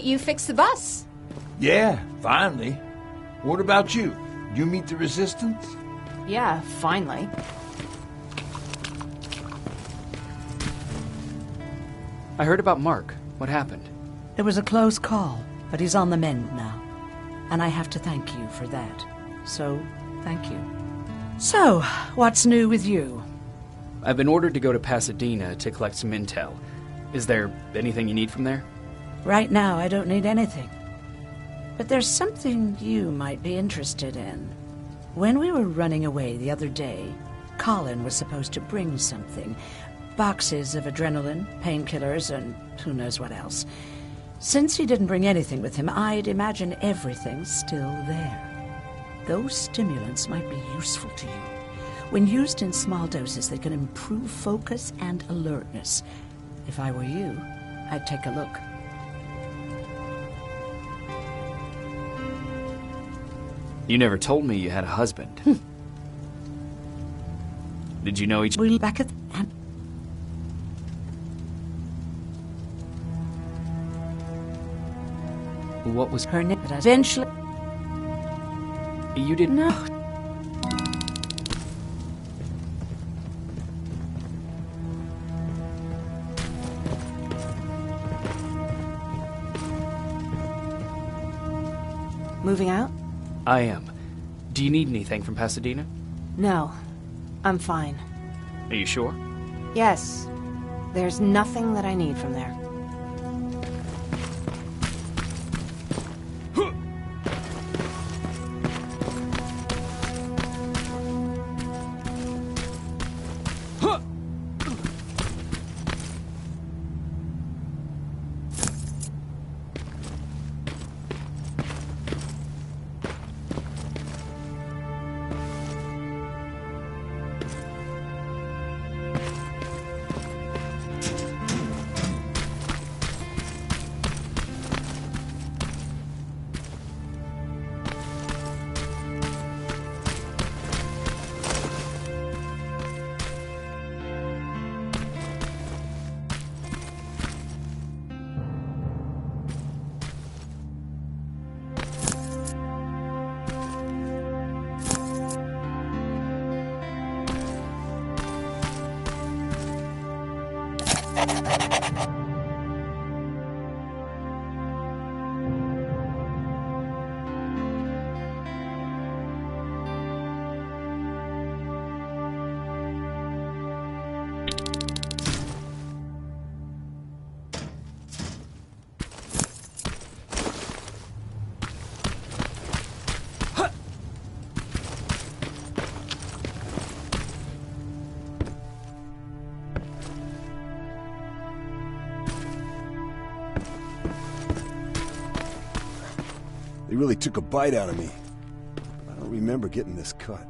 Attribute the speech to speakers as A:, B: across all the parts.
A: You fixed the bus.
B: Yeah, finally. What about you? You meet the resistance?
A: Yeah, finally.
C: I heard about Mark. What happened?
D: It was a close call, but he's on the mend now. And I have to thank you for that. So, thank you. So, what's new with you?
C: I've been ordered to go to Pasadena to collect some intel. Is there anything you need from there?
D: Right now, I don't need anything. But there's something you might be interested in. When we were running away the other day, Colin was supposed to bring something. Boxes of adrenaline, painkillers, and who knows what else. Since he didn't bring anything with him, I'd imagine everything's still there. Those stimulants might be useful to you. When used in small doses, they can improve focus and alertness. If I were you, I'd take a look.
C: You never told me you had a husband. Did you know each...
D: We'll back at...
C: What was...
D: her name? Eventually...
C: You didn't...
D: No.
A: Moving out?
C: I am. Do you need anything from Pasadena?
A: No. I'm fine.
C: Are you sure?
A: Yes. There's nothing that I need from there.
E: They really took a bite out of me. I don't remember getting this cut.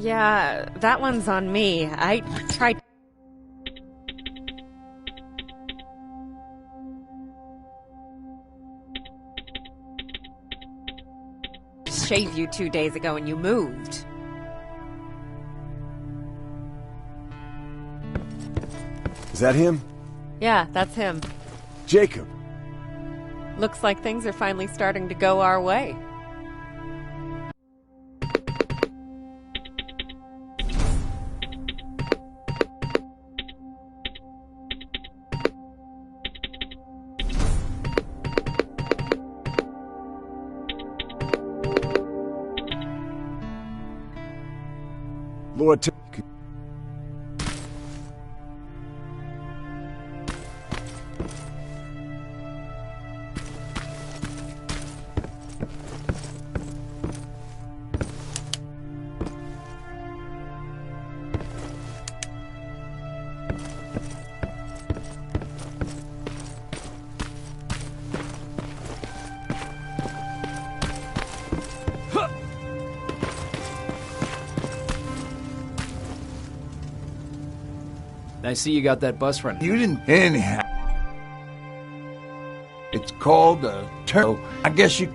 F: Yeah, that one's on me. I tried... to shave you 2 days ago and you moved.
E: Is that him?
F: Yeah, that's him.
E: Jacob.
F: Looks like things are finally starting to go our way.
E: Lord,
C: I see you got that bus running.
B: You didn't anyhow. It's called Turbo. I guess you.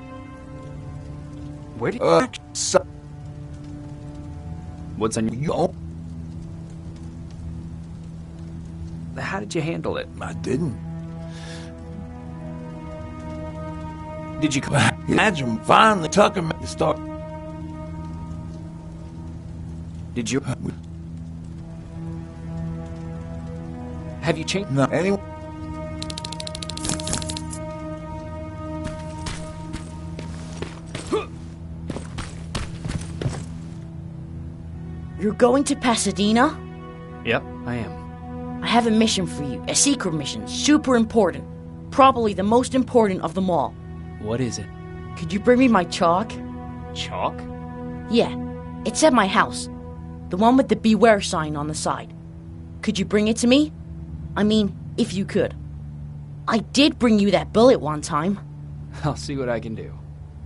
C: Where did What's on
B: you own?
C: How did you handle it?
B: I didn't.
C: Did you
B: Imagine finally Tucker made the start.
C: Did you Have you changed?
B: No, anyway.
G: You're going to Pasadena?
C: Yep, I am.
G: I have a mission for you. A secret mission. Super important. Probably the most important of them all.
C: What is it?
G: Could you bring me my chalk?
C: Chalk?
G: Yeah. It's at my house. The one with the beware sign on the side. Could you bring it to me? I mean, if you could. I did bring you that bullet one time.
C: I'll see what I can do.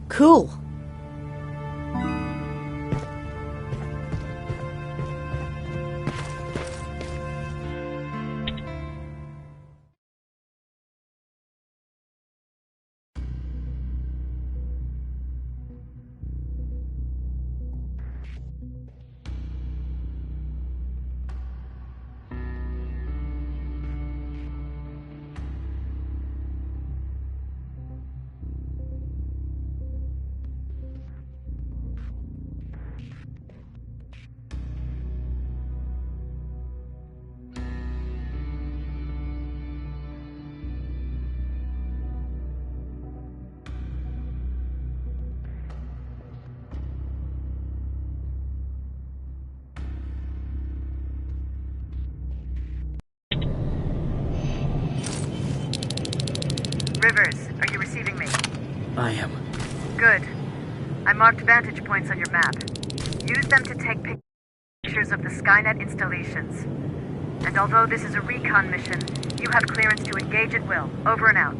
G: Cool.
H: Rivers, are you receiving me?
C: I am.
H: Good. I marked vantage points on your map. Use them to take pictures of the Skynet installations. And although this is a recon mission, you have clearance to engage at will. Over and out.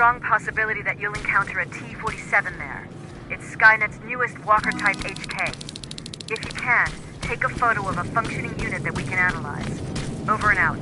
H: strong possibility that you'll encounter a T-47 there. It's Skynet's newest Walker-type HK. If you can, take a photo of a functioning unit that we can analyze. Over and out.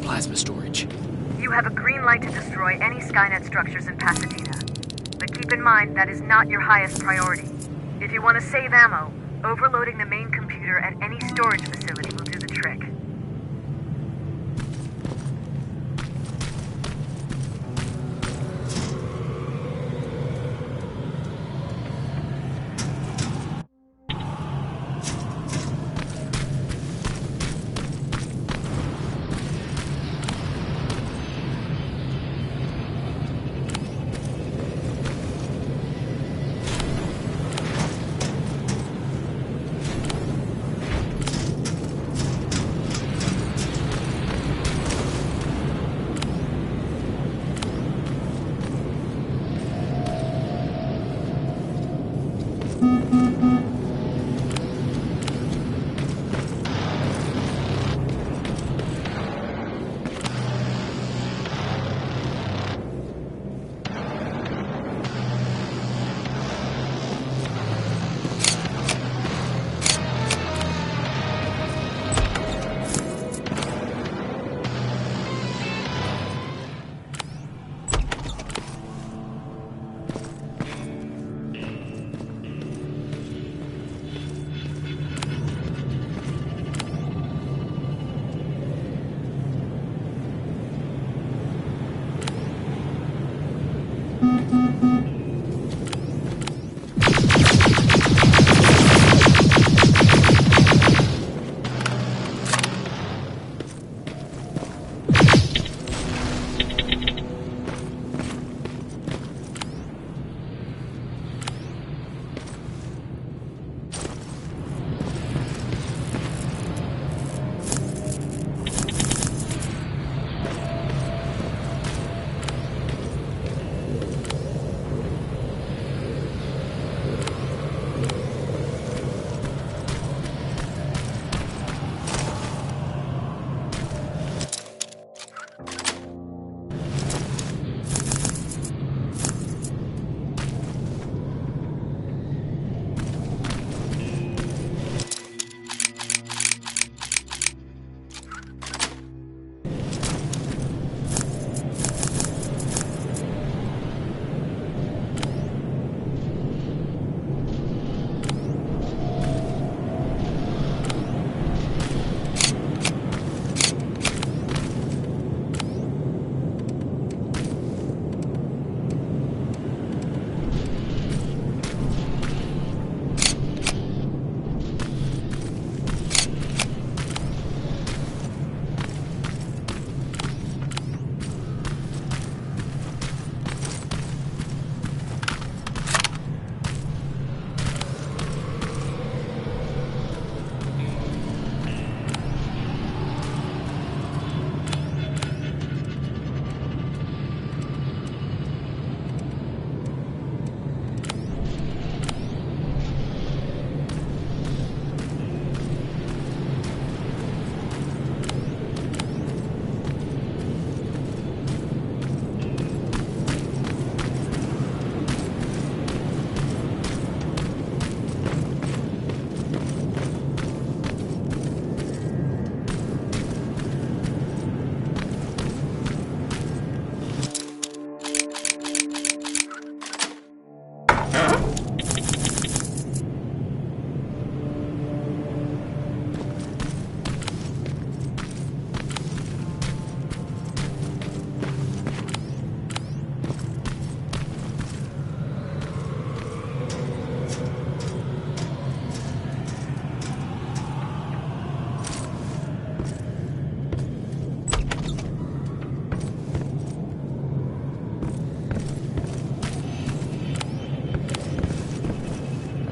C: plasma storage.
H: You have a green light to destroy any Skynet structures in Pasadena. But keep in mind, that is not your highest priority. If you want to save ammo, overloading the main computer at any storage facility will do the trick.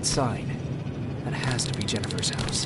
C: Sign. That has to be Jennifer's house.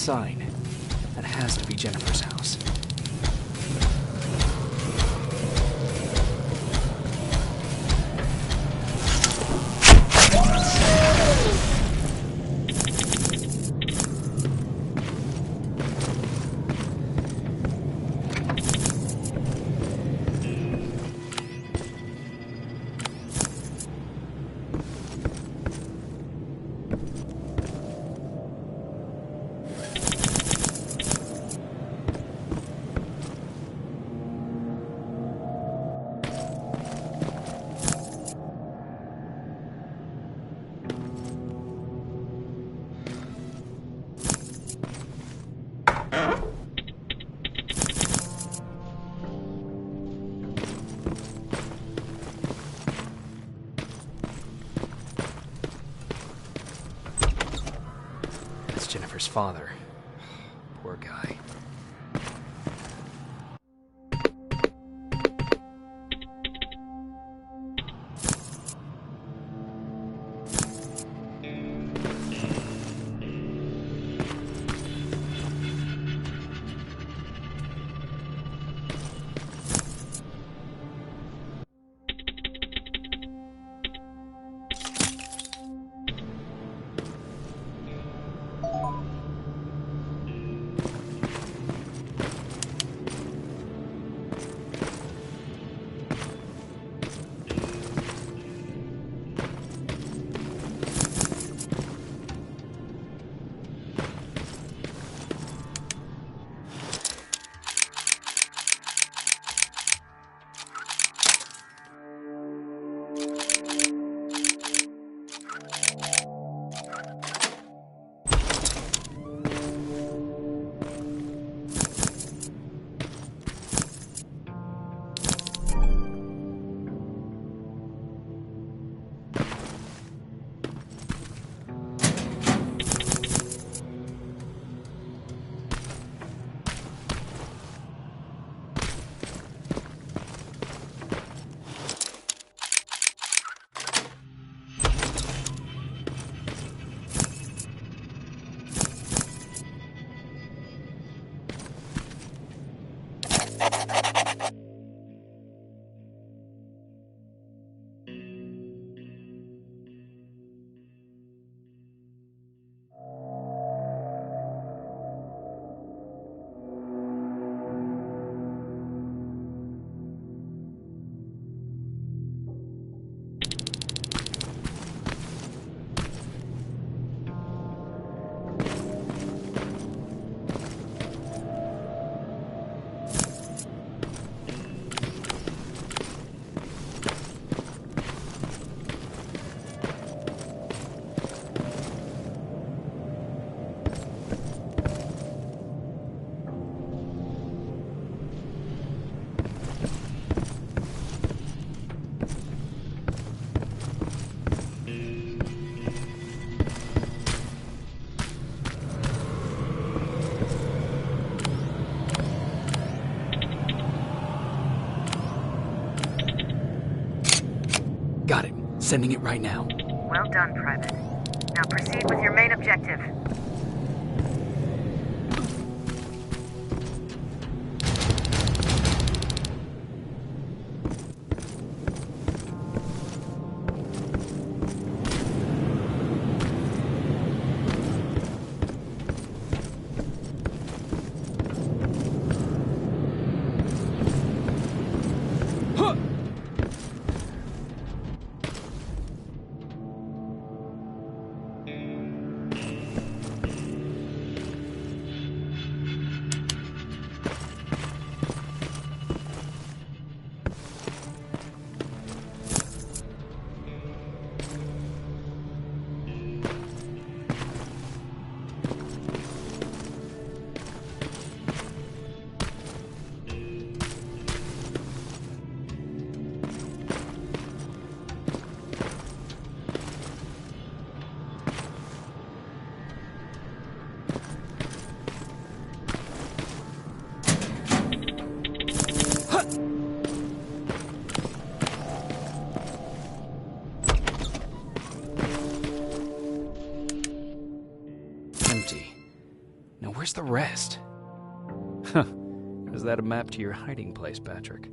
C: sign. That has to be Jennifer's house. Jennifer's father. Poor guy. Got it. Sending it right now.
H: Well done, Private. Now proceed with your main objective.
C: where's the rest? Huh. Is that a map to your hiding place, Patrick?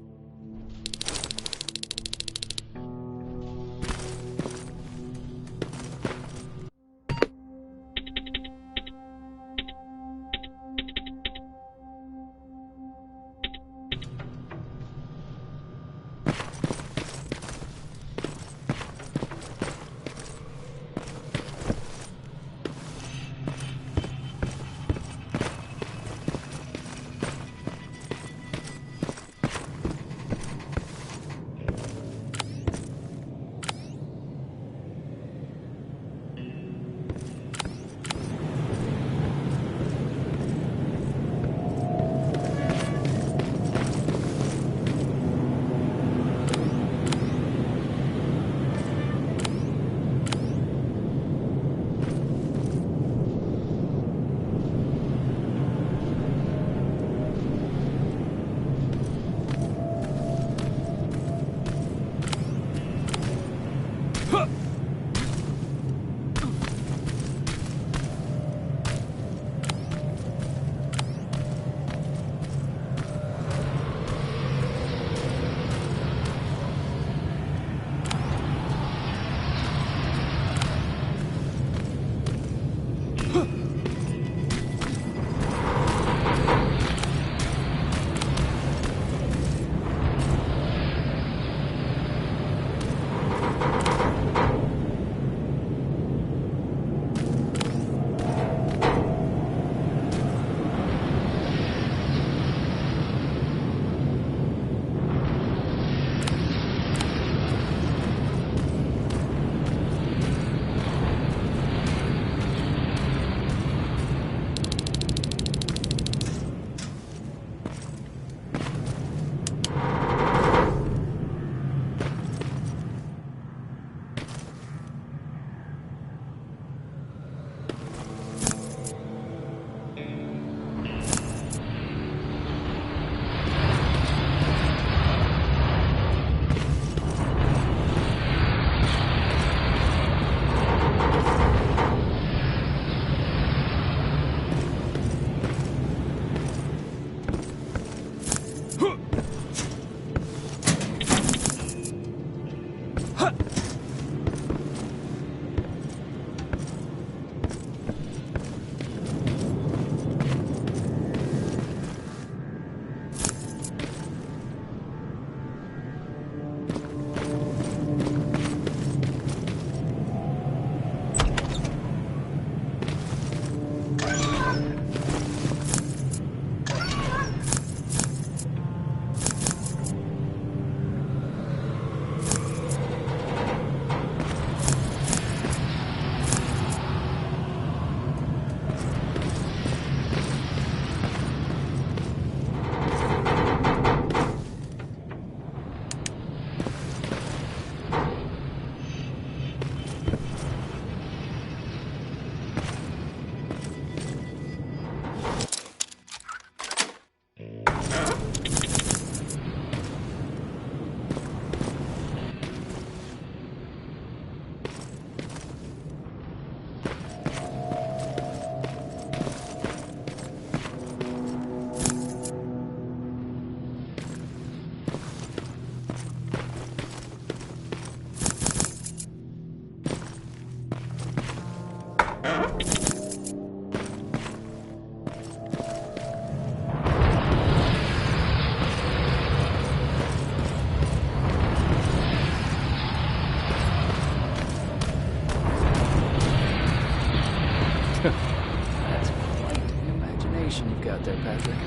C: That's quite the imagination you've got there, Patrick.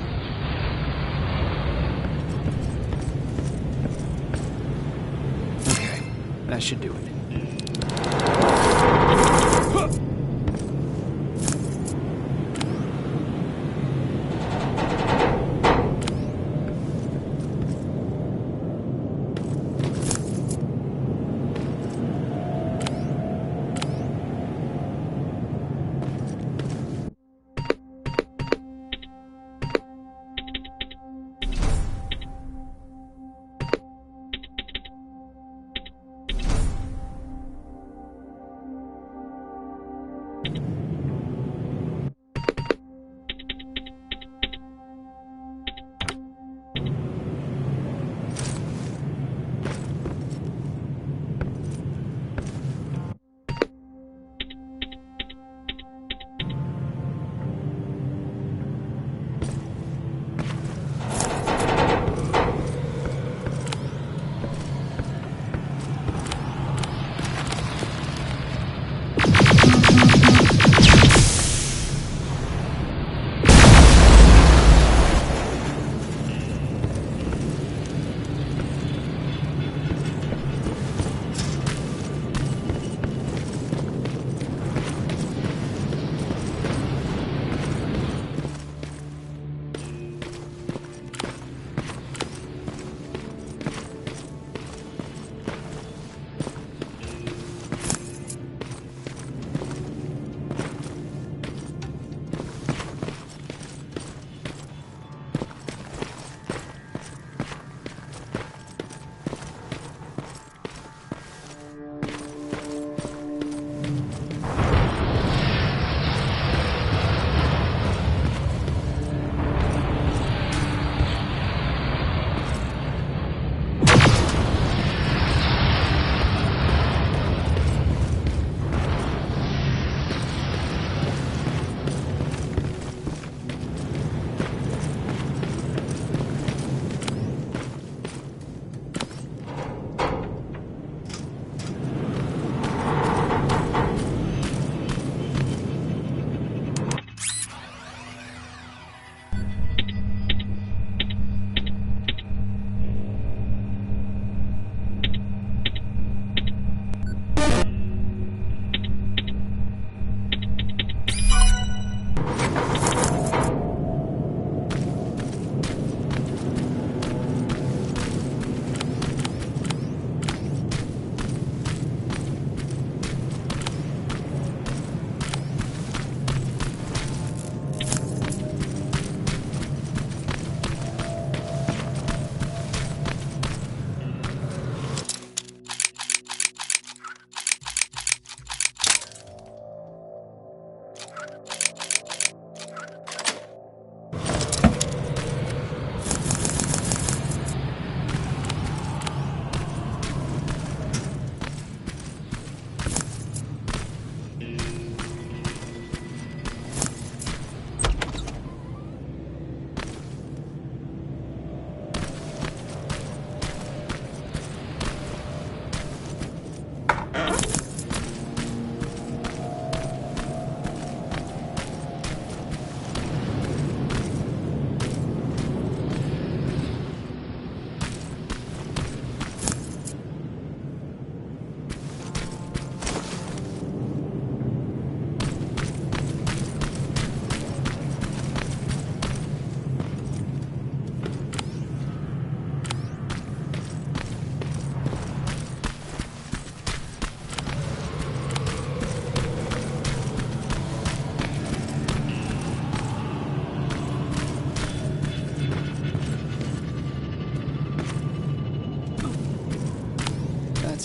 C: Okay, that should do it.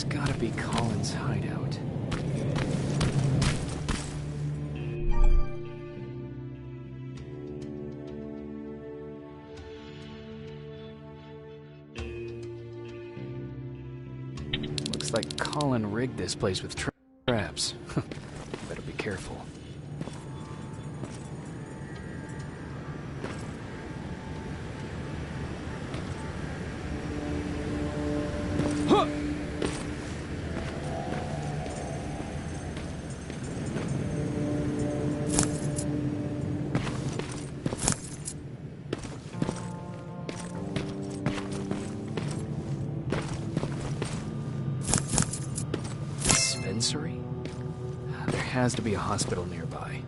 C: gotta be Colin's hideout. Looks like Colin rigged this place with traps. Better be careful. Dispensary? There has to be a hospital nearby.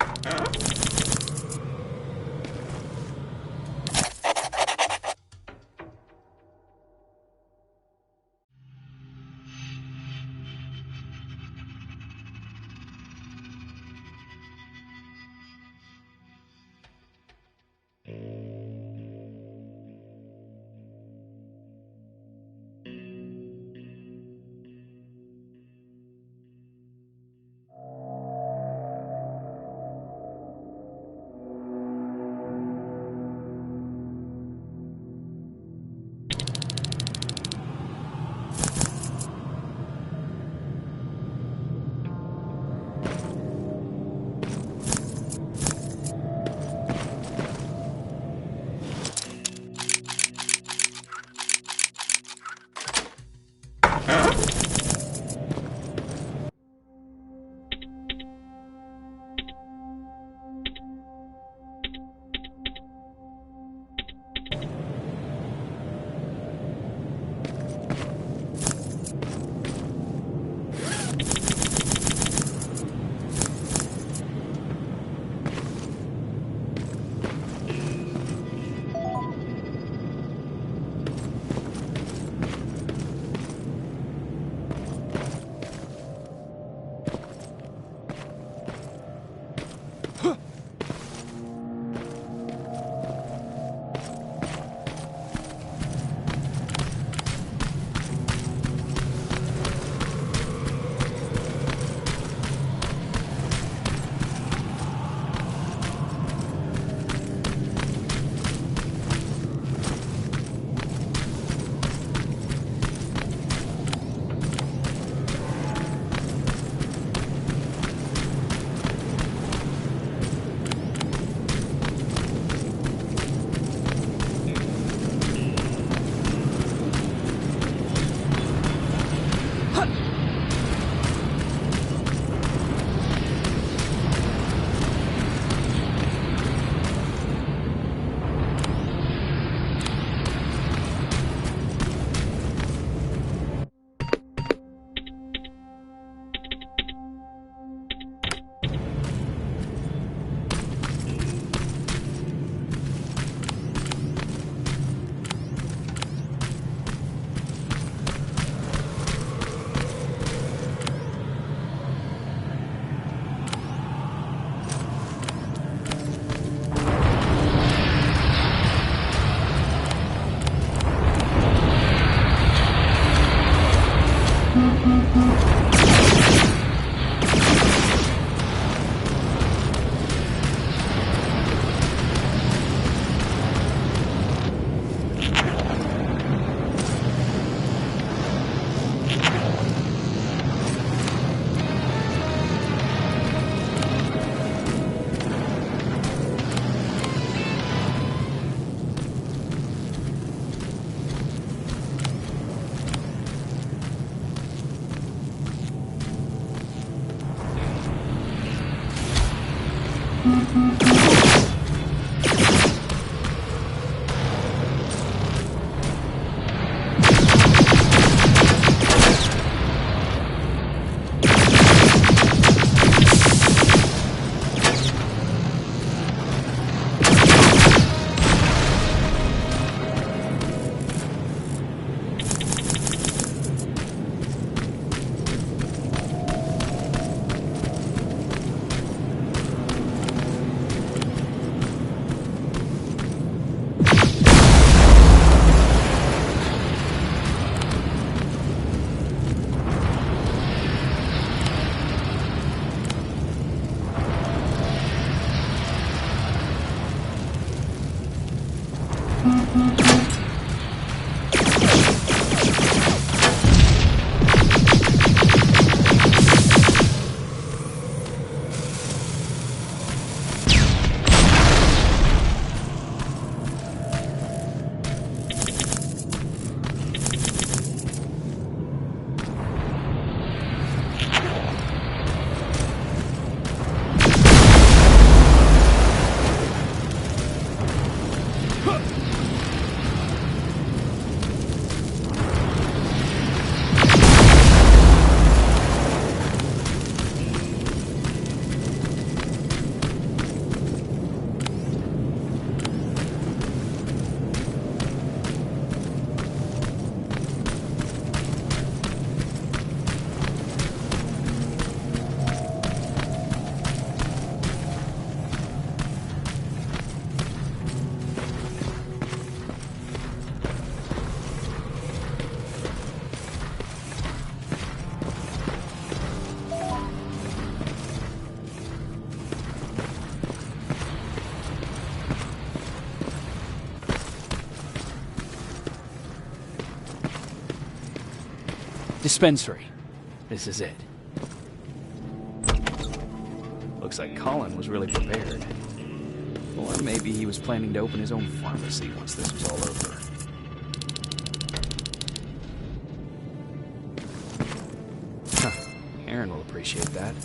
C: dispensary. This is it. Looks like Colin was really prepared. Or maybe he was planning to open his own pharmacy once this was all over. Huh. Aaron will appreciate that.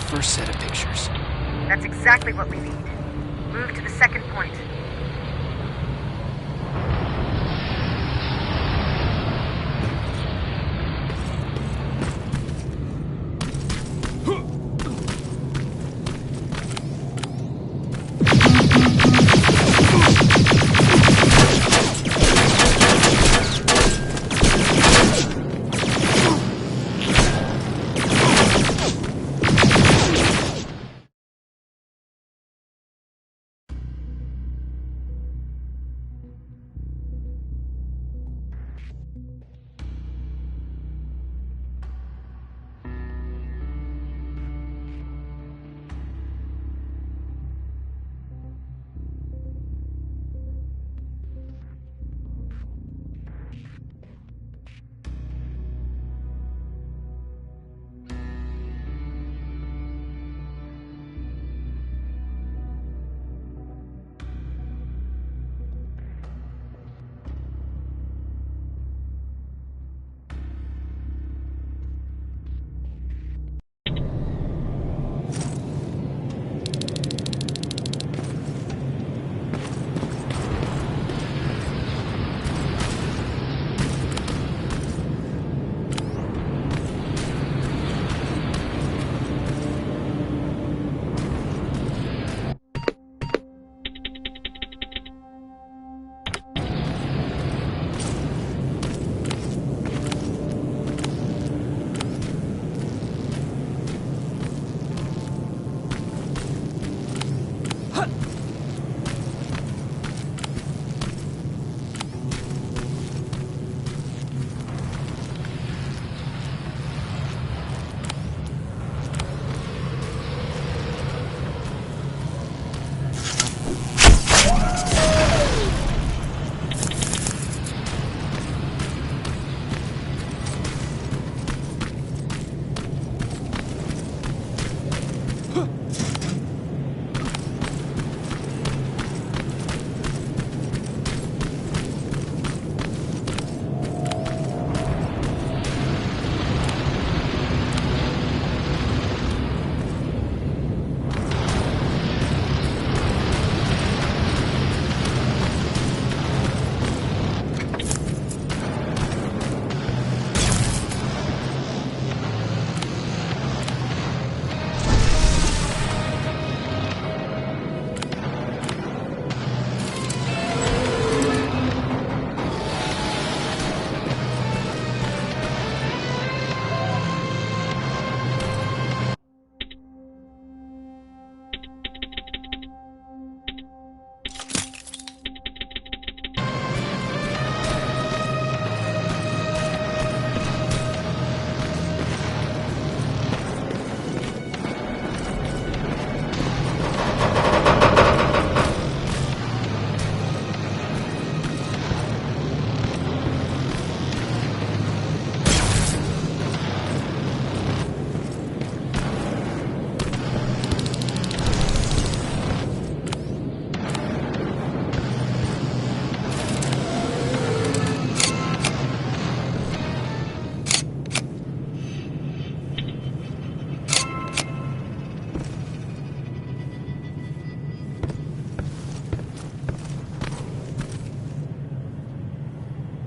C: first set of pictures.
H: That's exactly what we need. Move to the second point.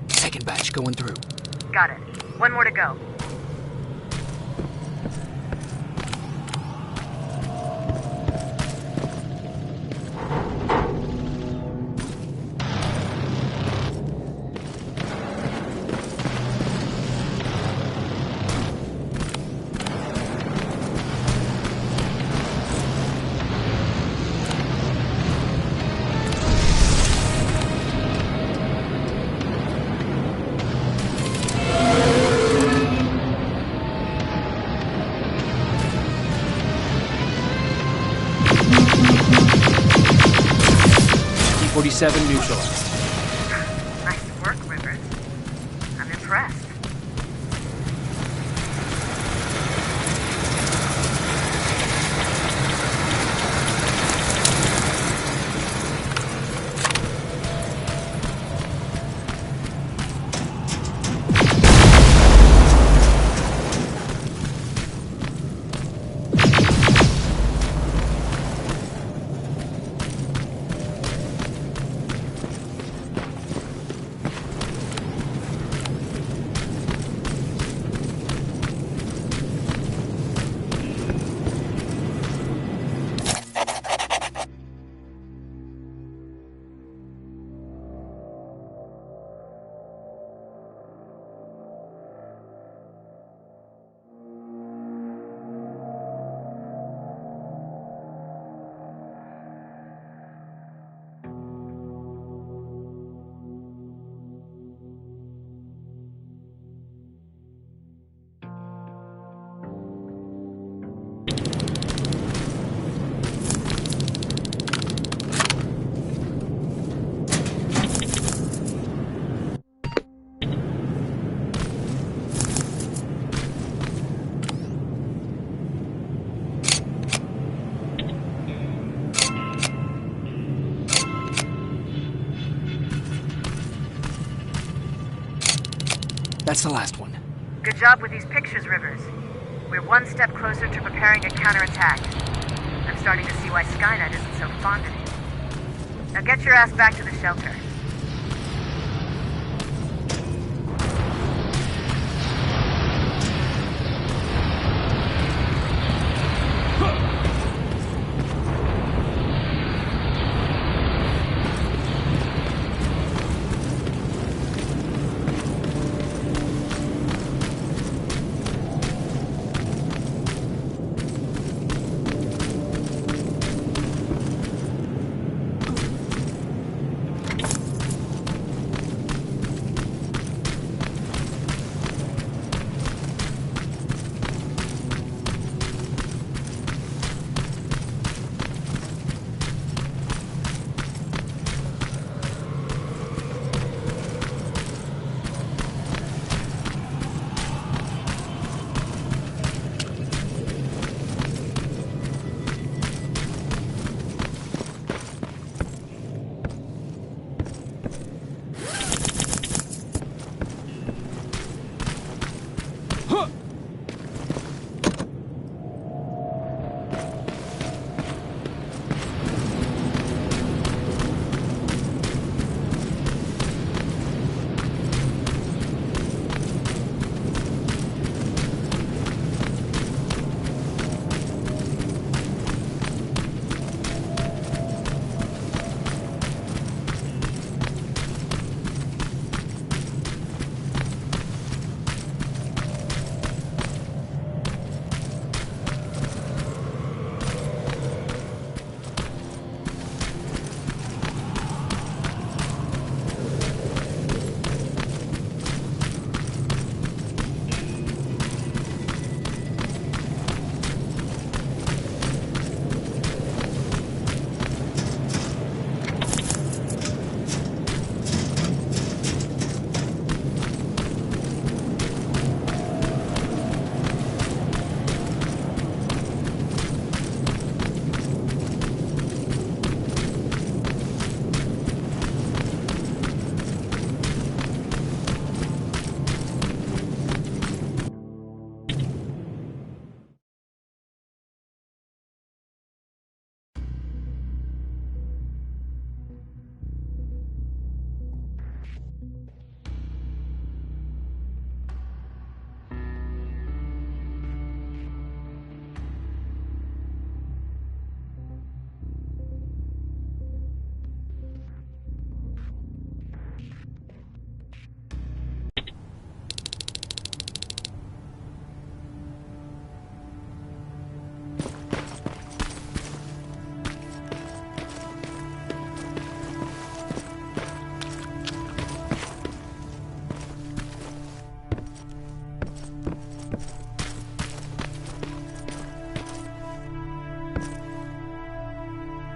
C: Second batch going through.
H: Got it. One more to go.
C: T-47 neutralized.
H: Nice work, Rivers. I'm impressed.
C: That's the last one.
H: Good job with these pictures, Rivers. We're one step closer to preparing a counterattack. I'm starting to see why Skynet isn't so fond of you. Now get your ass back to the shelter.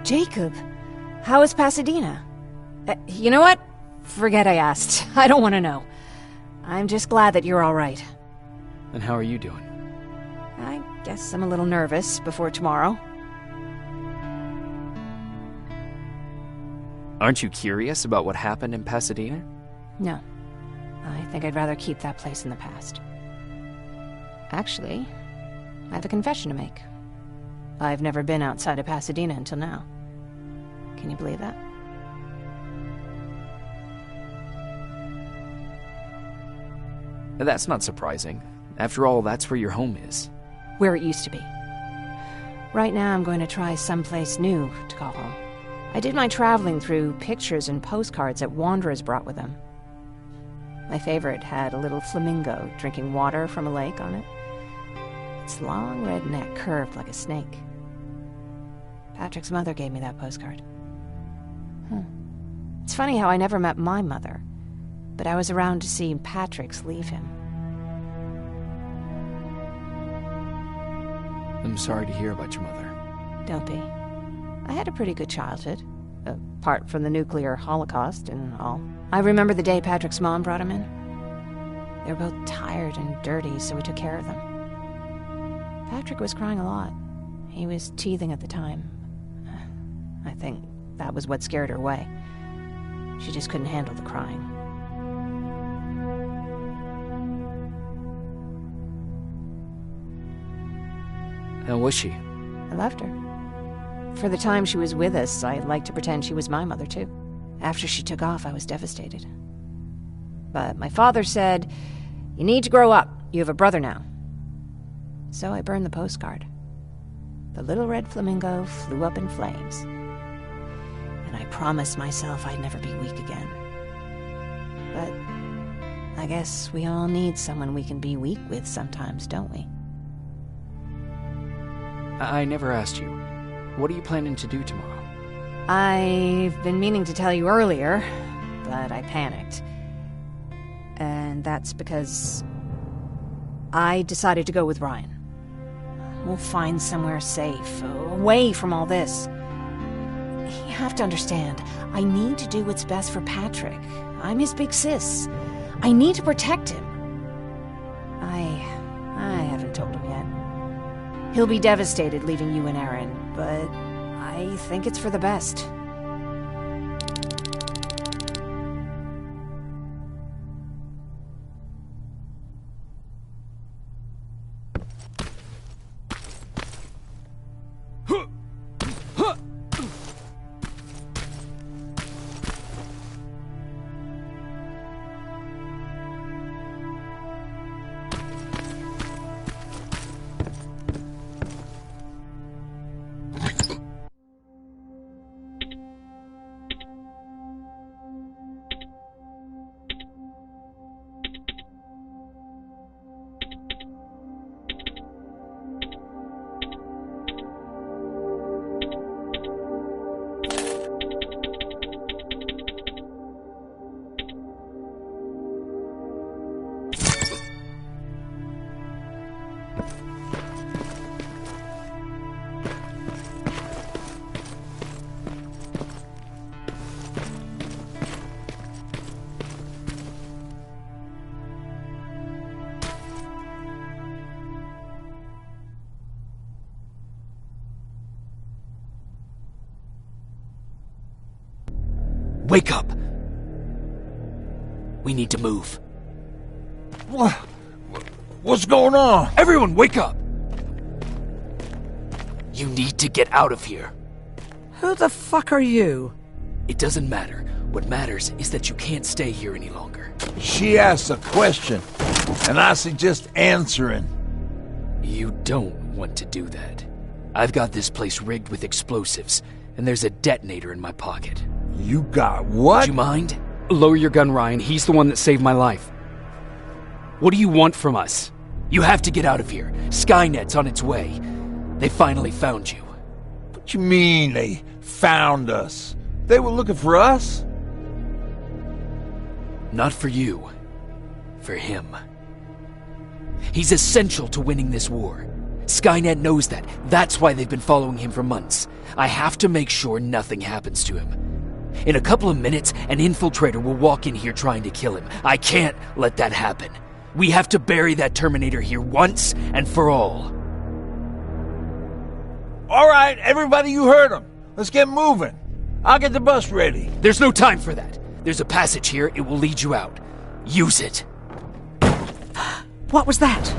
A: Jacob, how is Pasadena? You know what? Forget I asked. I don't want to know. I'm just glad that you're all right.
C: And how are you doing?
A: I guess I'm a little nervous before tomorrow.
C: Aren't you curious about what happened in Pasadena?
A: No. I think I'd rather keep that place in the past. Actually, I have a confession to make. I've never been outside of Pasadena until now. Can you believe that?
C: That's not surprising. After all, that's where your home is.
A: Where it used to be. Right now, I'm going to try someplace new to call home. I did my traveling through pictures and postcards that wanderers brought with them. My favorite had a little flamingo drinking water from a lake on it. Its long red neck curved like a snake. Patrick's mother gave me that postcard. It's funny how I never met my mother, but I was around to see Patrick's leave him.
C: I'm sorry to hear about your mother.
A: Don't be. I had a pretty good childhood, apart from the nuclear holocaust and all. I remember the day Patrick's mom brought him in. They were both tired and dirty, so we took care of them. Patrick was crying a lot. He was teething at the time. I think that was what scared her away. She just couldn't handle the crying.
C: How was she?
A: I loved her. For the time she was with us, I liked to pretend she was my mother, too. After she took off, I was devastated. But my father said, "You need to grow up. You have a brother now." So I burned the postcard. The little red flamingo flew up in flames. And I promised myself I'd never be weak again. But I guess we all need someone we can be weak with sometimes, don't we?
C: I never asked you. What are you planning to do tomorrow?
A: I've been meaning to tell you earlier, but I panicked. And that's because I decided to go with Ryan. We'll find somewhere safe, away from all this. You have to understand, I need to do what's best for Patrick. I'm his big sis. I need to protect him. I haven't told him yet. He'll be devastated leaving you and Aaron, but I think it's for the best.
C: Wake up! We need to move.
B: What's going on?
C: Everyone, wake up! You need to get out of here.
D: Who the fuck are you?
C: It doesn't matter. What matters is that you can't stay here any longer.
B: She asked a question, and I suggest answering.
C: You don't want to do that. I've got this place rigged with explosives, and there's a detonator in my pocket.
B: You got what?
C: Would you mind? Lower your gun, Ryan. He's the one that saved my life. What do you want from us? You have to get out of here. Skynet's on its way. They finally found you.
B: What you mean they found us? They were looking for us?
C: Not for you. For him. He's essential to winning this war. Skynet knows that. That's why they've been following him for months. I have to make sure nothing happens to him. In a couple of minutes, an infiltrator will walk in here trying to kill him. I can't let that happen. We have to bury that Terminator here once and for all.
B: All right, everybody, you heard him. Let's get moving. I'll get the bus ready.
C: There's no time for that. There's a passage here. It will lead you out. Use it.
D: What was that?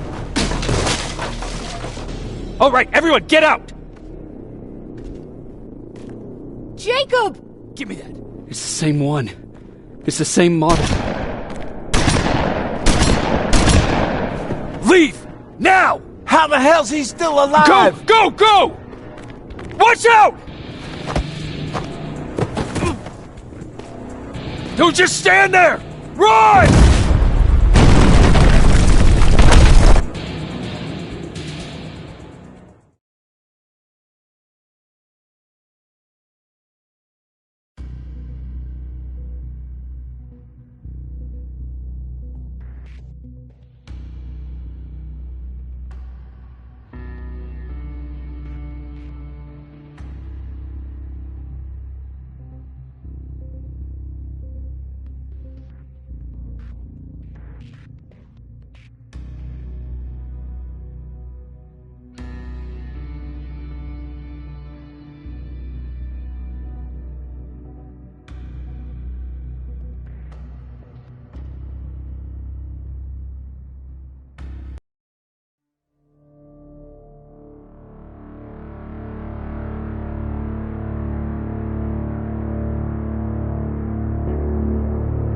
C: All right, everyone, get out!
G: Jacob!
C: Give me that. It's the same one. It's the same model. Leave! Now!
B: How the hell's he still alive?
C: Go! Go! Go! Watch out! Don't just stand there! Run!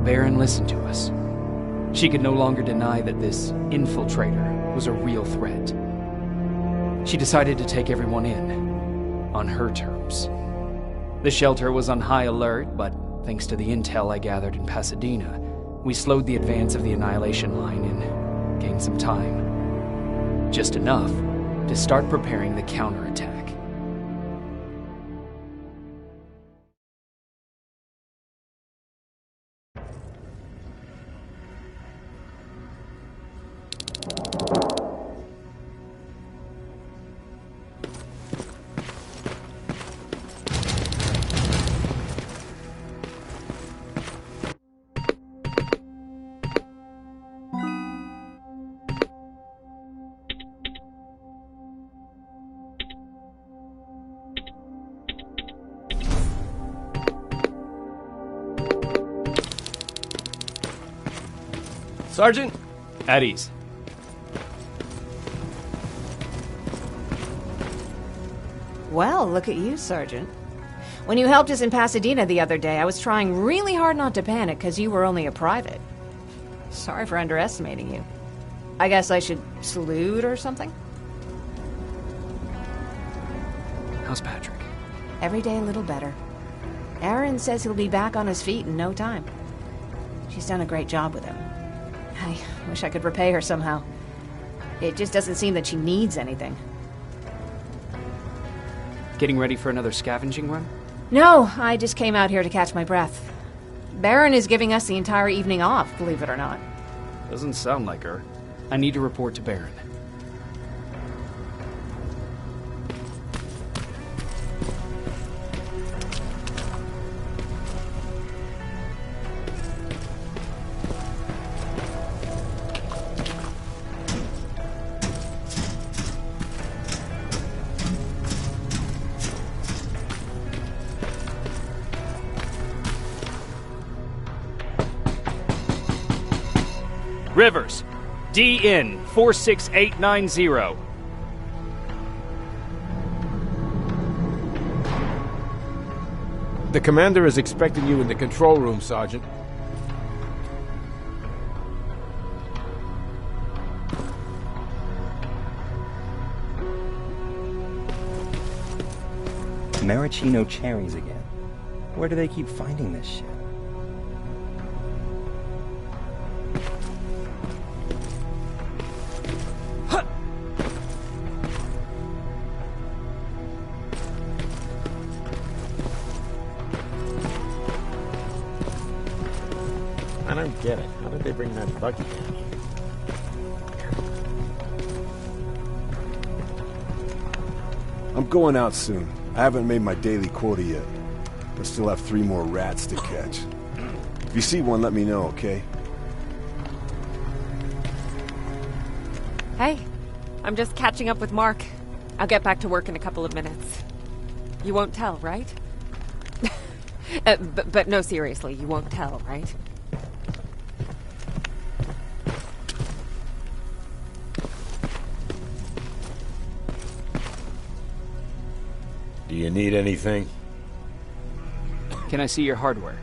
C: Baron listened to us. She could no longer deny that this infiltrator was a real threat. She decided to take everyone in, on her terms. The shelter was on high alert, but thanks to the intel I gathered in Pasadena, we slowed the advance of the Annihilation Line and gained some time. Just enough to start preparing the counterattack.
I: Sergeant?
C: At ease.
A: Well, look at you, Sergeant. When you helped us in Pasadena the other day, I was trying really hard not to panic because you were only a private. Sorry for underestimating you. I guess I should salute or something?
C: How's Patrick?
A: Every day a little better. Aaron says he'll be back on his feet in no time. She's done a great job with him. I wish I could repay her somehow. It just doesn't seem that she needs anything.
C: Getting ready for another scavenging run?
A: No, I just came out here to catch my breath. Baron is giving us the entire evening off, believe it or not.
C: Doesn't sound like her. I need to report to Baron.
J: Rivers, DN 46890.
I: The commander is expecting you in the control room, Sergeant.
K: Maraschino cherries again. Where do they keep finding this shit?
L: I don't get it. How did they bring that buggy down here?
E: I'm going out soon. I haven't made my daily quota yet. I still have 3 more rats to catch. If you see one, let me know, okay?
F: Hey, I'm just catching up with Mark. I'll get back to work in a couple of minutes. You won't tell, right? But no, seriously, you won't tell, right?
L: Do you need anything?
C: Can I see your hardware?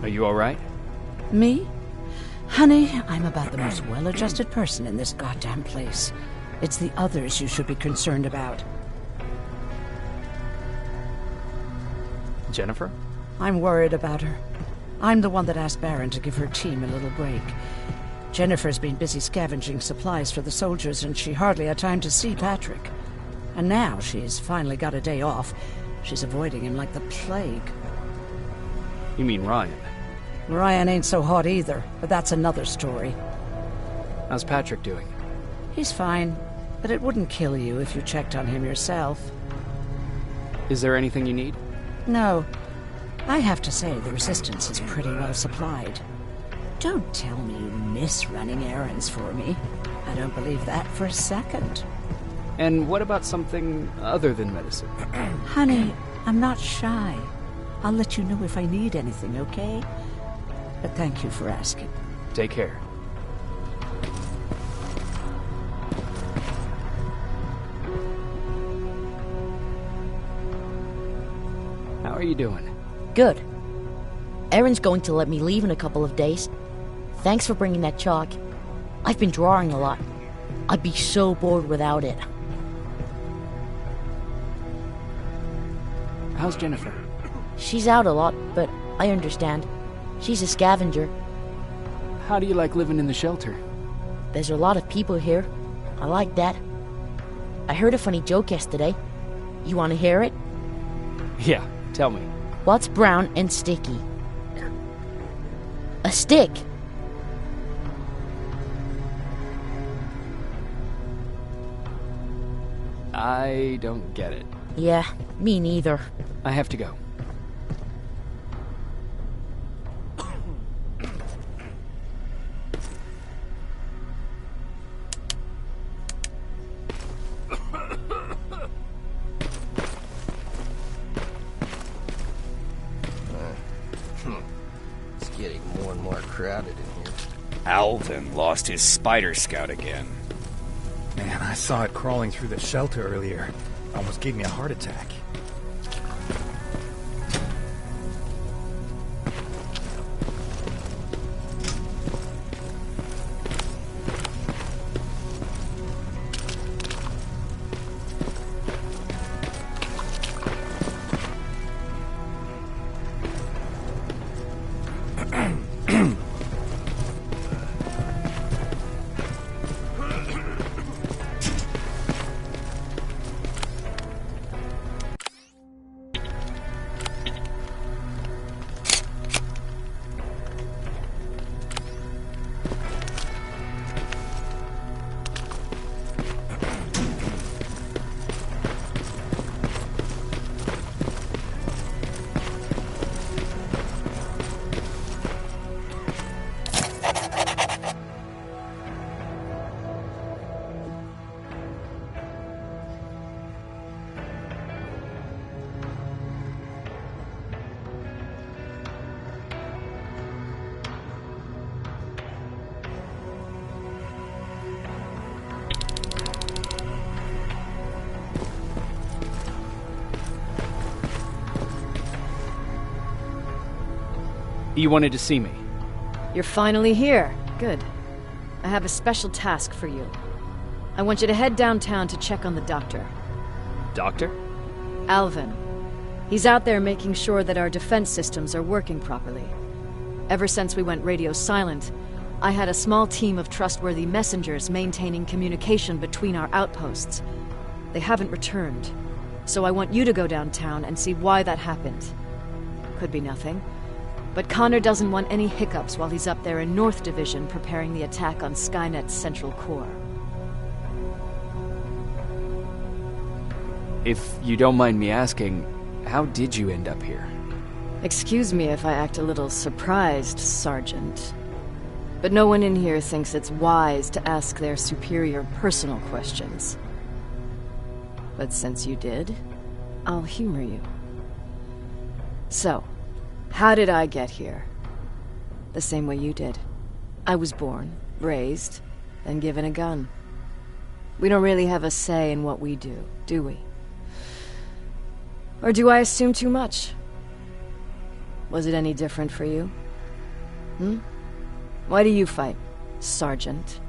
C: Are you all right?
D: Me? Honey, I'm about the most well-adjusted person in this goddamn place. It's the others you should be concerned about.
C: Jennifer?
D: I'm worried about her. I'm the one that asked Baron to give her team a little break. Jennifer's been busy scavenging supplies for the soldiers, and she hardly had time to see Patrick. And now she's finally got a day off. She's avoiding him like the plague.
J: You mean Ryan?
D: Ryan ain't so hot either, but that's another story.
J: How's Patrick doing?
D: He's fine, but it wouldn't kill you if you checked on him yourself.
J: Is there anything you need?
D: No. I have to say the Resistance is pretty well supplied. Don't tell me you miss running errands for me. I don't believe that for a second.
J: And what about something other than medicine?
D: Honey, I'm not shy. I'll let you know if I need anything, okay? But thank you for asking.
J: Take care. How are you doing?
G: Good. Erin's going to let me leave in a couple of days. Thanks for bringing that chalk. I've been drawing a lot. I'd be so bored without it.
J: How's Jennifer?
G: She's out a lot, but I understand. She's a scavenger.
J: How do you like living in the shelter?
G: There's a lot of people here. I like that. I heard a funny joke yesterday. You want to hear it?
J: Yeah, tell me.
G: What's brown and sticky? A stick.
J: I don't get it.
G: Yeah, me neither.
J: I have to go.
M: It's getting more and more crowded in here.
N: Alvin lost his spider scout again.
O: Man, I saw it crawling through the shelter earlier. Almost gave me a heart attack.
J: You wanted to see me?
P: You're finally here. Good. I have a special task for you. I want you to head downtown to check on the doctor.
J: Doctor?
P: Alvin. He's out there making sure that our defense systems are working properly. Ever since we went radio silent, I had a small team of trustworthy messengers maintaining communication between our outposts. They haven't returned, so I want you to go downtown and see why that happened. Could be nothing. But Connor doesn't want any hiccups while he's up there in North Division preparing the attack on Skynet's central core.
C: If you don't mind me asking, how did you end up here?
P: Excuse me if I act a little surprised, Sergeant. But no one in here thinks it's wise to ask their superior personal questions. But since you did, I'll humor you. So, how did I get here? The same way you did. I was born, raised, and given a gun. We don't really have a say in what we do we? Or do I assume too much? Was it any different for you? Why do you fight, Sergeant?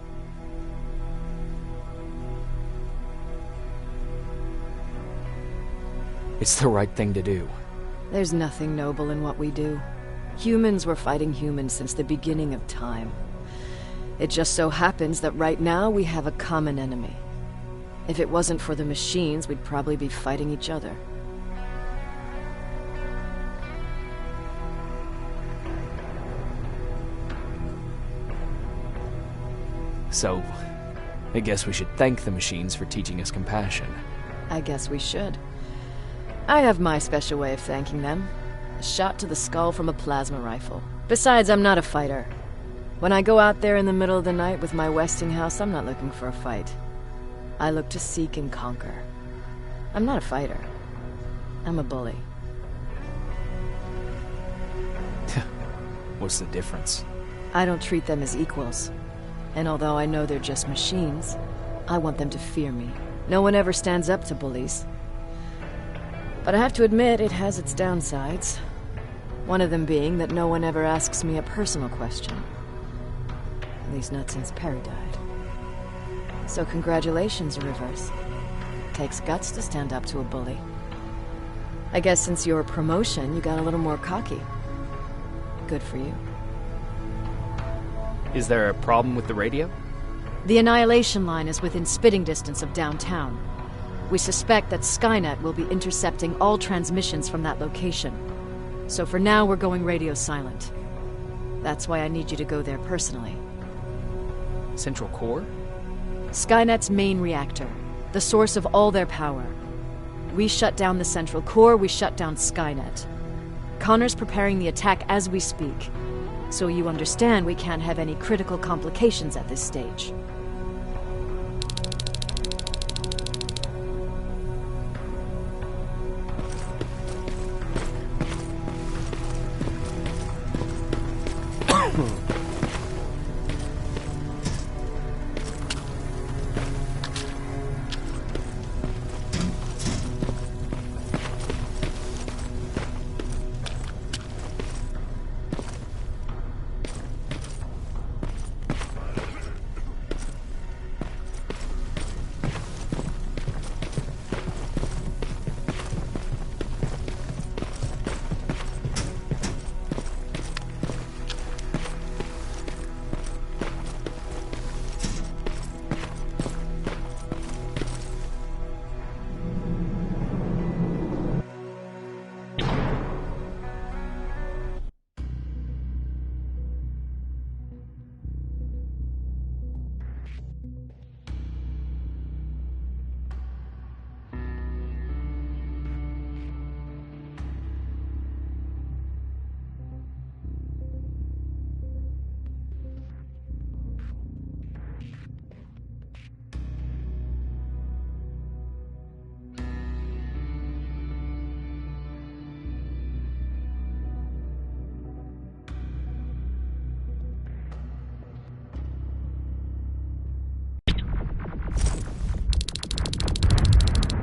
C: It's the right thing to do.
P: There's nothing noble in what we do. Humans were fighting humans since the beginning of time. It just so happens that right now we have a common enemy. If it wasn't for the machines, we'd probably be fighting each other.
C: So, I guess we should thank the machines for teaching us compassion.
P: I guess we should. I have my special way of thanking them. A shot to the skull from a plasma rifle. Besides, I'm not a fighter. When I go out there in the middle of the night with my Westinghouse, I'm not looking for a fight. I look to seek and conquer. I'm not a fighter. I'm a bully.
C: What's the difference?
P: I don't treat them as equals. And although I know they're just machines, I want them to fear me. No one ever stands up to bullies. But I have to admit, it has its downsides. One of them being that no one ever asks me a personal question. At least not since Perry died. So congratulations, Rivers. Takes guts to stand up to a bully. I guess since your promotion, you got a little more cocky. Good for you.
C: Is there a problem with the radio?
P: The Annihilation Line is within spitting distance of downtown. We suspect that Skynet will be intercepting all transmissions from that location. So for now, we're going radio silent. That's why I need you to go there personally.
C: Central Core?
P: Skynet's main reactor, the source of all their power. We shut down the Central Core, we shut down Skynet. Connor's preparing the attack as we speak. So you understand we can't have any critical complications at this stage.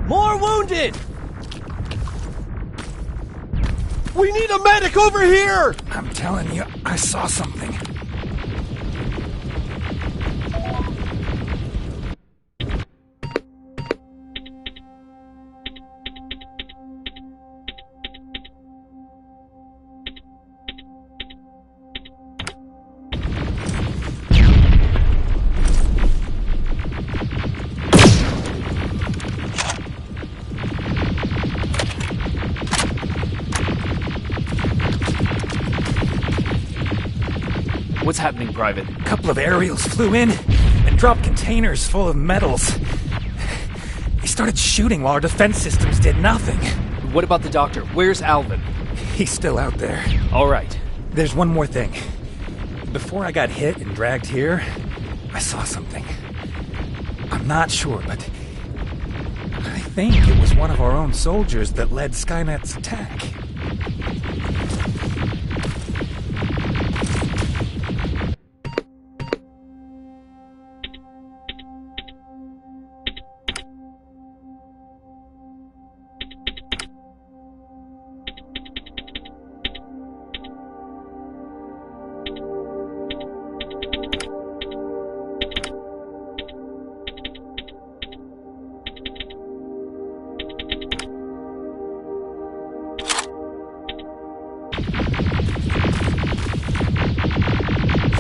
I: More wounded! We need a medic over here!
O: I'm telling you, I saw something.
C: What's happening, Private?
O: A couple of aerials flew in and dropped containers full of metals. They started shooting while our defense systems did nothing.
C: What about the doctor? Where's Alvin?
O: He's still out there.
C: All right.
O: There's one more thing. Before I got hit and dragged here, I saw something. I'm not sure, but I think it was one of our own soldiers that led Skynet's attack.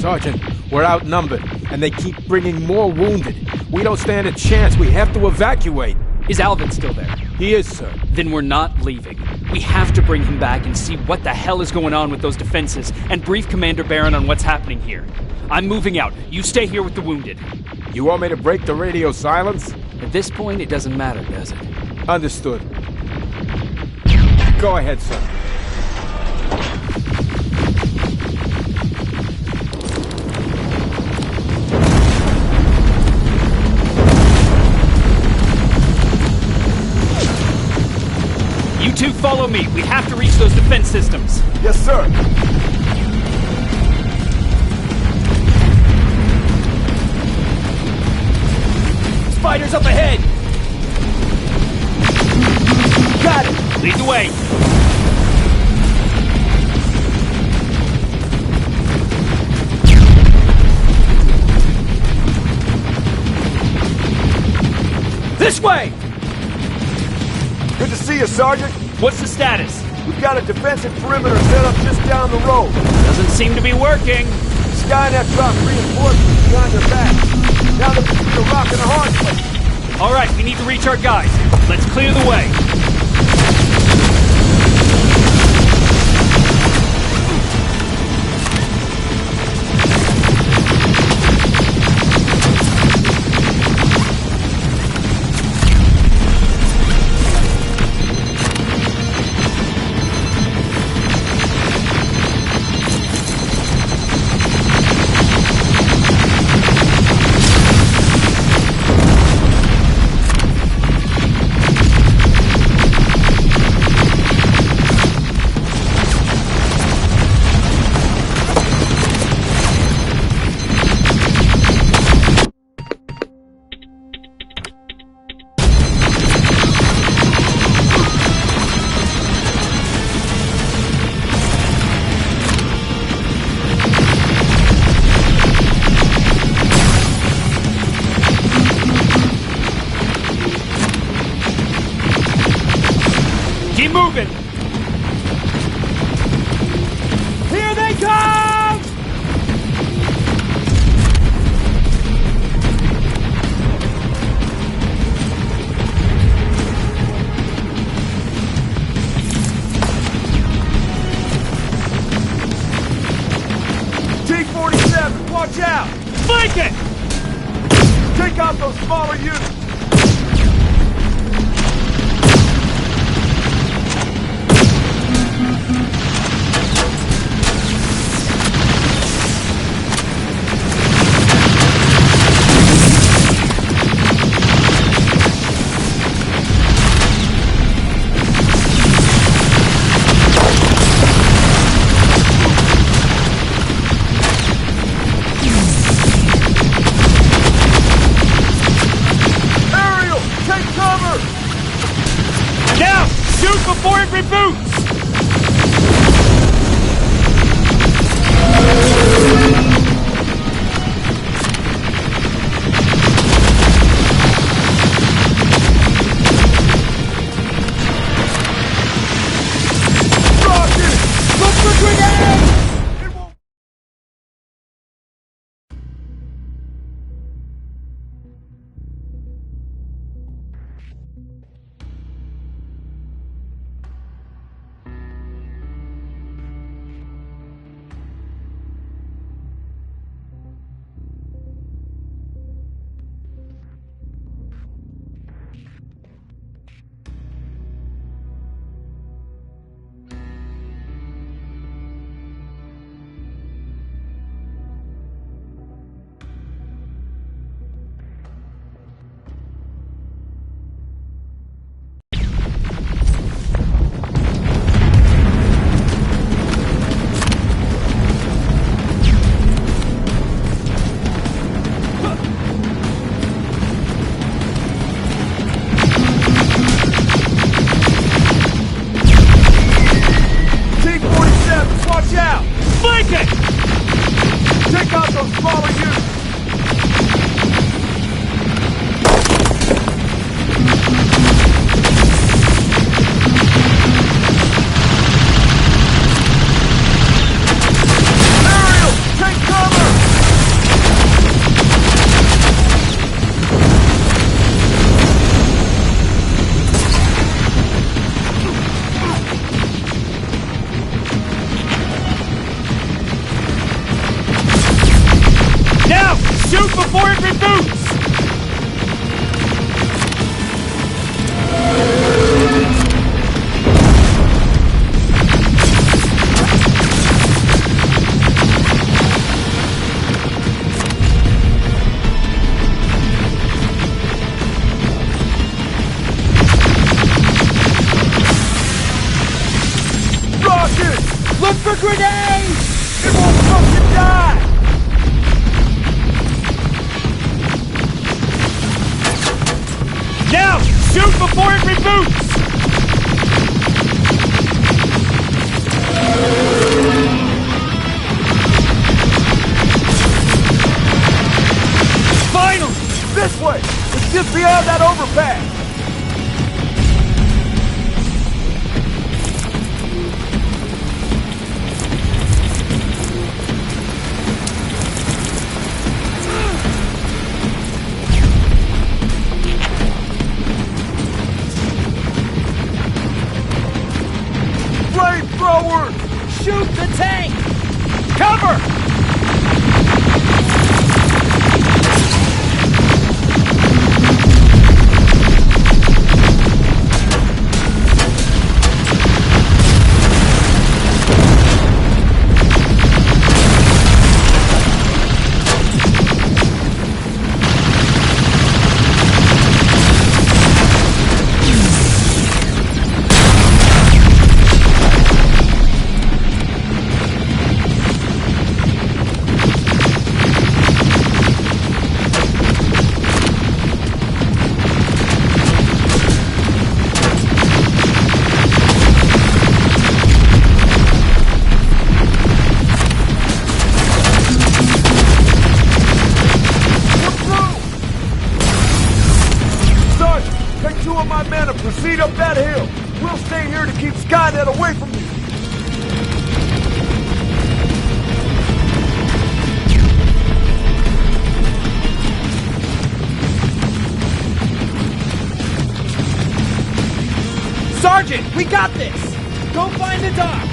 I: Sergeant, we're outnumbered. and they keep bringing more wounded. We don't stand a chance. We have to evacuate.
C: Is Alvin still there?
I: He is, sir.
C: Then we're not leaving. We have to bring him back and see what the hell is going on with those defenses, and brief Commander Barron on what's happening here. I'm moving out. You stay here with the wounded.
I: You want me to break the radio silence?
C: At this point, it doesn't matter, does it?
I: Understood. Go ahead, sir.
C: You two follow me. We have to reach those defense systems.
E: Yes, sir.
C: Spiders up ahead! Got it! Lead the way! This way!
E: Good to see you, Sergeant.
C: What's the status?
E: We've got a defensive perimeter set up just down the road.
C: Doesn't seem to be working.
E: Skynet dropped reinforcements behind their back. Now they're between a rock and a hard place.
C: All right, we need to reach our guys. Let's clear the way. Keep moving! Here they come!
E: T-47, watch out!
C: Flank it!
E: Take out those smaller units!
C: Now! Shoot before it reboots!
E: Rocket! Look for grenades!
B: a grenade! It won't fucking die!
C: Now! Shoot before it reboots!
B: Finally! This way! It's just beyond that overpass! Flamethrower!
C: Shoot the tank! Cover!
B: Proceed up that hill. We'll stay here to keep Skynet away from you.
C: Sergeant, we got this! Go find the dock!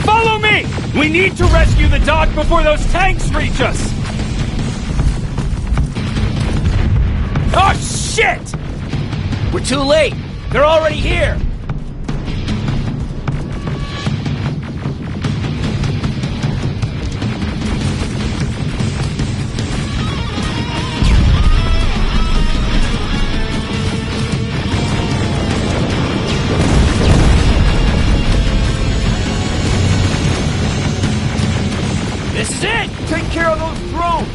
C: Follow me! We need to rescue the dock before those tanks reach us! Oh, shit! We're too late! They're already here! This is it!
B: Take care of those drones!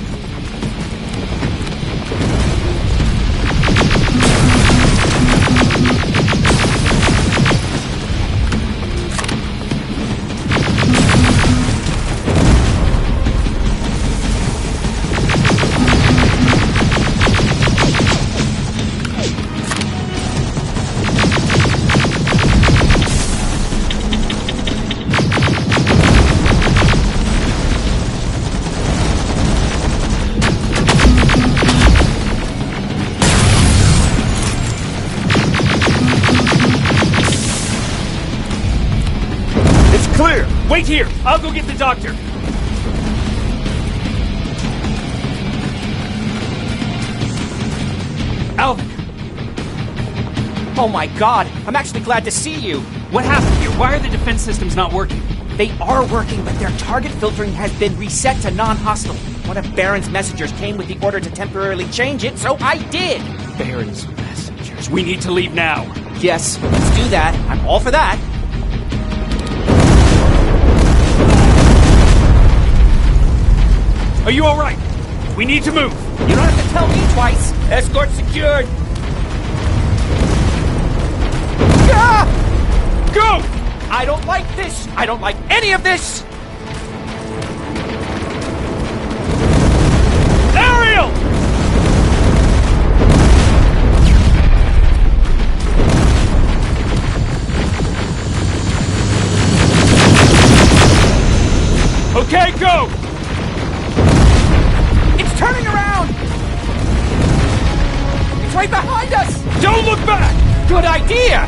B: Clear!
C: Wait here! I'll go get the doctor! Alvin!
Q: Oh my god! I'm actually glad to see you!
C: What happened here? Why are the defense systems not working?
Q: They are working, but their target filtering has been reset to non-hostile. One of Baron's messengers came with the order to temporarily change it, so I did!
C: Baron's messengers. We need to leave now.
Q: Yes, let's do that. I'm all for that.
C: Are you alright? We need to move.
Q: You don't have to tell me twice.
C: Escort secured.
Q: Ah!
C: Go!
Q: I don't like this. I don't like any of this.
C: Ariel! Okay, go!
Q: Turning around! It's right behind us!
C: Don't look back!
Q: Good idea!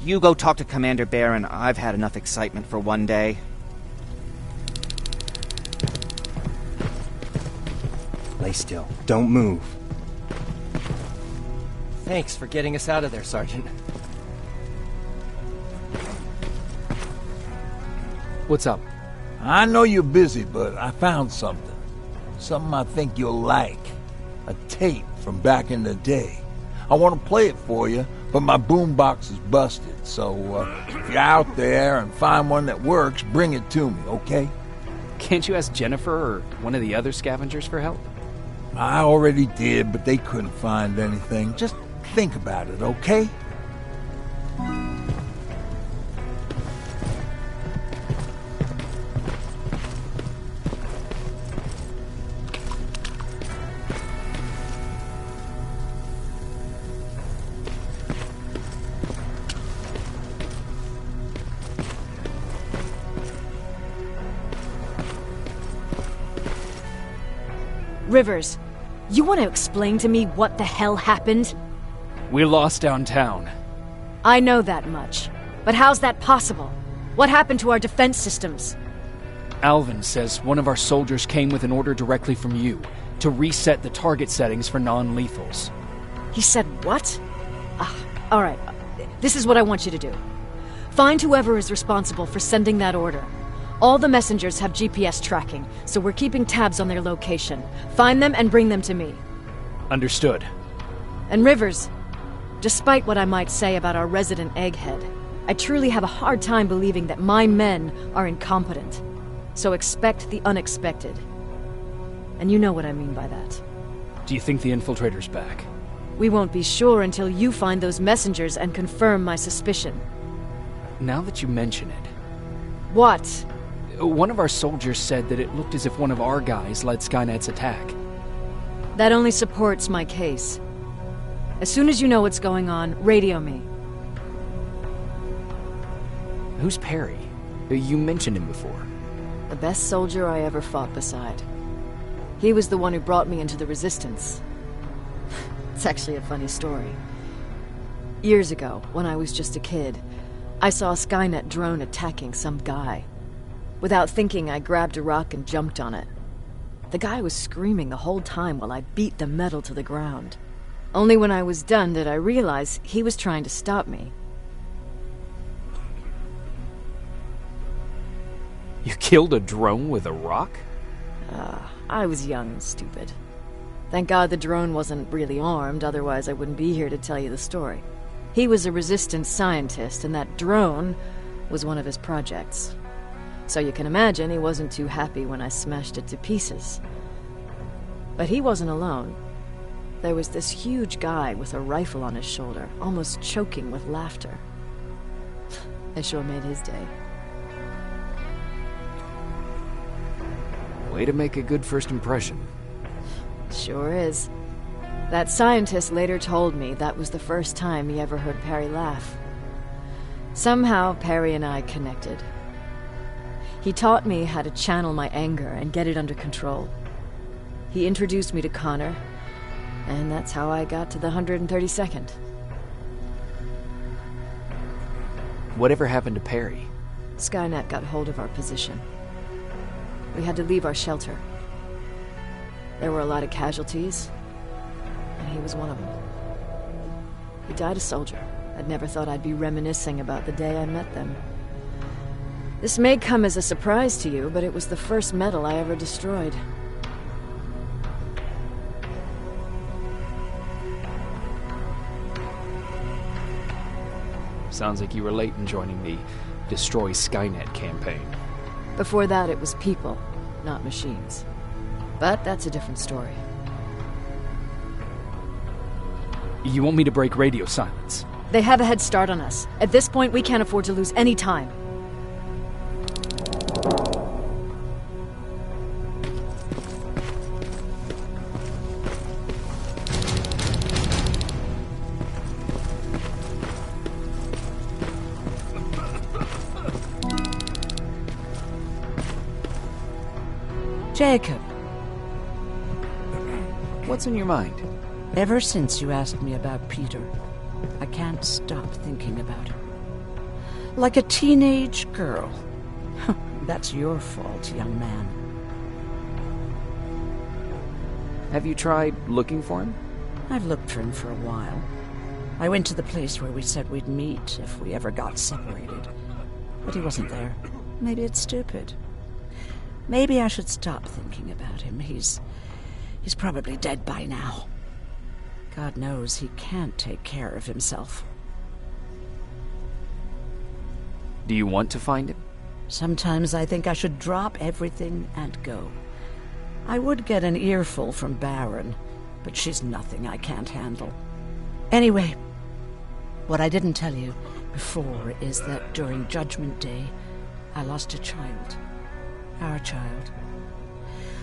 Q: You go talk to Commander Barron. I've had enough excitement for one day.
K: Lay still. Don't move.
J: Thanks for getting us out of there, Sergeant.
C: What's up?
B: I know you're busy, but I found something. Something I think you'll like. A tape from back in the day. I want to play it for you, but my boombox is busted, so if you're out there and find one that works, bring it to me, okay?
J: Can't you ask Jennifer or one of the other scavengers for help?
B: I already did, but they couldn't find anything. Just think about it, okay?
P: Rivers, you want to explain to me what the hell happened?
C: We're lost downtown.
P: I know that much. But how's that possible? What happened to our defense systems?
C: Alvin says one of our soldiers came with an order directly from you to reset the target settings for non-lethals.
P: He said what? All right. This is what I want you to do. Find whoever is responsible for sending that order. All the messengers have GPS tracking, so we're keeping tabs on their location. Find them and bring them to me.
C: Understood.
P: And Rivers, despite what I might say about our resident egghead, I truly have a hard time believing that my men are incompetent. So expect the unexpected. And you know what I mean by that.
C: Do you think the infiltrator's back?
P: We won't be sure until you find those messengers and confirm my suspicion.
C: Now that you mention it...
P: What?
C: One of our soldiers said that it looked as if one of our guys led Skynet's attack.
P: That only supports my case. As soon as you know what's going on, radio me.
C: Who's Perry? You mentioned him before.
P: The best soldier I ever fought beside. He was the one who brought me into the Resistance. It's actually a funny story. Years ago, when I was just a kid, I saw a Skynet drone attacking some guy. Without thinking, I grabbed a rock and jumped on it. The guy was screaming the whole time while I beat the metal to the ground. Only when I was done did I realize he was trying to stop me.
C: You killed a drone with a rock?
P: I was young and stupid. Thank God the drone wasn't really armed, otherwise I wouldn't be here to tell you the story. He was a Resistance scientist, and that drone was one of his projects. So you can imagine he wasn't too happy when I smashed it to pieces. But he wasn't alone. There was this huge guy with a rifle on his shoulder, almost choking with laughter. I sure made his day.
C: Way to make a good first impression.
P: Sure is. That scientist later told me that was the first time he ever heard Perry laugh. Somehow, Perry and I connected. He taught me how to channel my anger and get it under control. He introduced me to Connor, and that's how I got to the 132nd.
C: Whatever happened to Perry?
P: Skynet got hold of our position. We had to leave our shelter. There were a lot of casualties, and he was one of them. He died a soldier. I'd never thought I'd be reminiscing about the day I met them. This may come as a surprise to you, but it was the first metal I ever destroyed.
C: Sounds like you were late in joining the Destroy Skynet campaign.
P: Before that, it was people, not machines. But that's a different story.
C: You want me to break radio silence?
P: They have a head start on us. At this point, we can't afford to lose any time.
D: Jacob.
C: What's on your mind?
D: Ever since you asked me about Peter, I can't stop thinking about him. Like a teenage girl. That's your fault, young man.
J: Have you tried looking for him?
D: I've looked for him for a while. I went to the place where we said we'd meet if we ever got separated. But he wasn't there. Maybe it's stupid. Maybe I should stop thinking about him. He's probably dead by now. God knows he can't take care of himself.
J: Do you want to find him?
D: Sometimes I think I should drop everything and go. I would get an earful from Baron, but she's nothing I can't handle. Anyway, what I didn't tell you before is that during Judgment Day, I lost a child. Our child.